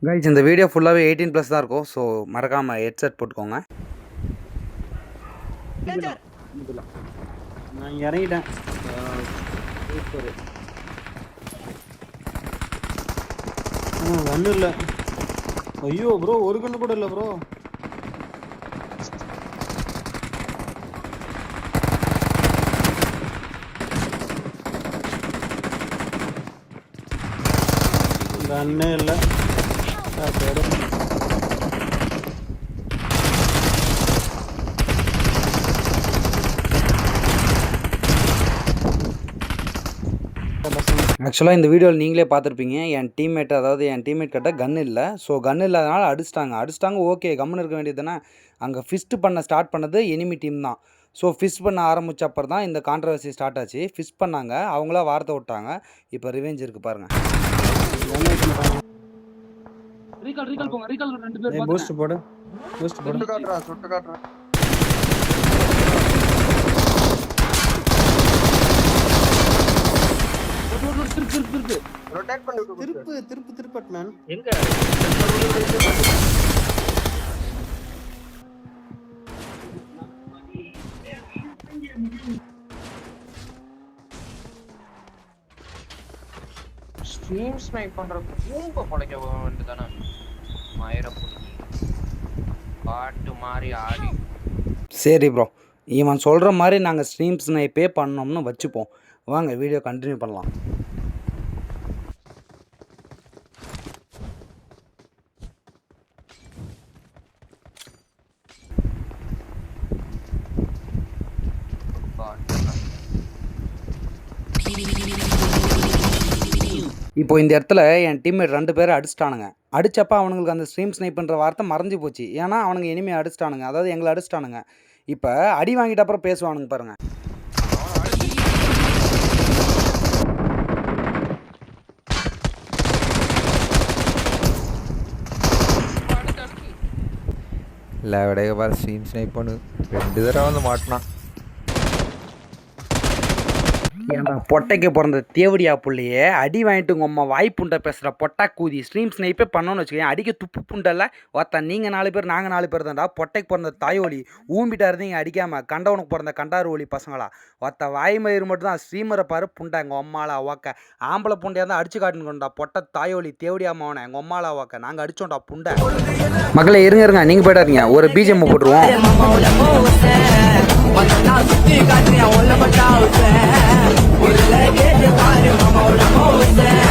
Guys இந்த video ஃபுல்லாகவே 18+ தான் இருக்கும். ஸோ மறக்காமல் ஹெட்செட் போட்டுக்கோங்க. நான் இறங்கிட்டேன். கண்ணு இல்லை. ஐயோ ப்ரோ, ஒரு கண்ணு கூட இல்லை ப்ரோ. கண்ணே இல்லை. ஆக்சுவலாக இந்த வீடியோவில் நீங்களே பார்த்துருப்பீங்க. என் டீம்மேட் கிட்ட கன் இல்லை. ஸோ கன் இல்லாதனால அடிச்சிட்டாங்க. ஓகே, கம்முன்னு இருக்க வேண்டியது தானே. அங்கே ஃபிஸ்ட் பண்ண ஸ்டார்ட் பண்ணது எனிமி டீம் தான். ஸோ ஃபிஸ்ட் பண்ண ஆரம்பித்த அப்புறம் தான் இந்த கான்ட்ரவர்சி ஸ்டார்ட் ஆச்சு. ஃபிஸ்ட் பண்ணாங்க, அவங்களா வார்த்தை விட்டாங்க. இப்போ ரிவெஞ்ச் இருக்குது பாருங்கள். பூஸ்ட் போடு. திருப்பு மேன். எங்க ஸ்ட்ரீம் ஸ்னைப் பண்றப்ப பூம்ப பொளைக்க வேண்டியதானே. பாட்டு மாதிரி ஆடி. சரி ப்ரோ, இவன் சொல்கிற மாதிரி நாங்கள் ஸ்ட்ரீம் ஸ்னைப்பே பண்ணோம்னு வச்சுப்போம். வாங்க வீடியோ கண்டினியூ பண்ணலாம். இப்போ இந்த இடத்துல என் டீம்மேட் 2 பேரை அடிச்சிட்டானுங்க. அடித்தப்போ அவனுங்களுக்கு அந்த ஸ்ட்ரீம் ஸ்னைப்புன்ற வார்த்தை மறைஞ்சு போச்சு. ஏன்னா அவனுங்க இனிமே அடிச்சிட்டானுங்க, அதாவது எங்களை அடிச்சிட்டானுங்க. இப்போ அடி வாங்கிட்ட அப்புறம் பேசுவானுங்க பாருங்கள். இல்லை விடைய பார்த்து ஸ்ட்ரீம் ஸ்னைப் பண்ணு. 2 தடவை வந்து மாட்டினான். ஏன்டா பொட்டைக்கு பிறந்த தேவடியா புள்ளையே, அடி வாங்கிட்டு உங்கள் அம்மா வாய்ப்புண்டை பேசுகிற பொட்டா கூதி ஸ்ட்ரீம் ஸ்னைப்பே பண்ணோன்னு வச்சுக்கோங்க. அடிக்க துப்பு புண்டல்ல ஒருத்த. நீங்கள் 4 பேர், நாங்கள் 4 பேர் தான்டா. பொட்டைக்கு பிறந்த தாயோலி ஊம்பிட்டா இருந்தீங்க அடிக்காமல். கண்டவனுக்கு பிறந்த கண்டாறு ஒலி பசங்களா. ஒருத்த வாய்மயிறு மட்டும் தான். ஸ்ட்ரீமரை பாரு புண்டை எங்கள் அம்மாலா ஓக்க. ஆம்பளை புண்டையாக இருந்தால் அடிச்சு காட்டுங்கண்டா. பொட்டை தாயோலி தேவடியா மாவனை எங்கள் அம்மாலா ஓக்க. நாங்கள் அடிச்சோண்டா புண்டை. மக்களை இருங்க, நீங்கள் போயிடாதீங்க. ஒரு பிஜிஎம் போட்டுருவோம். Get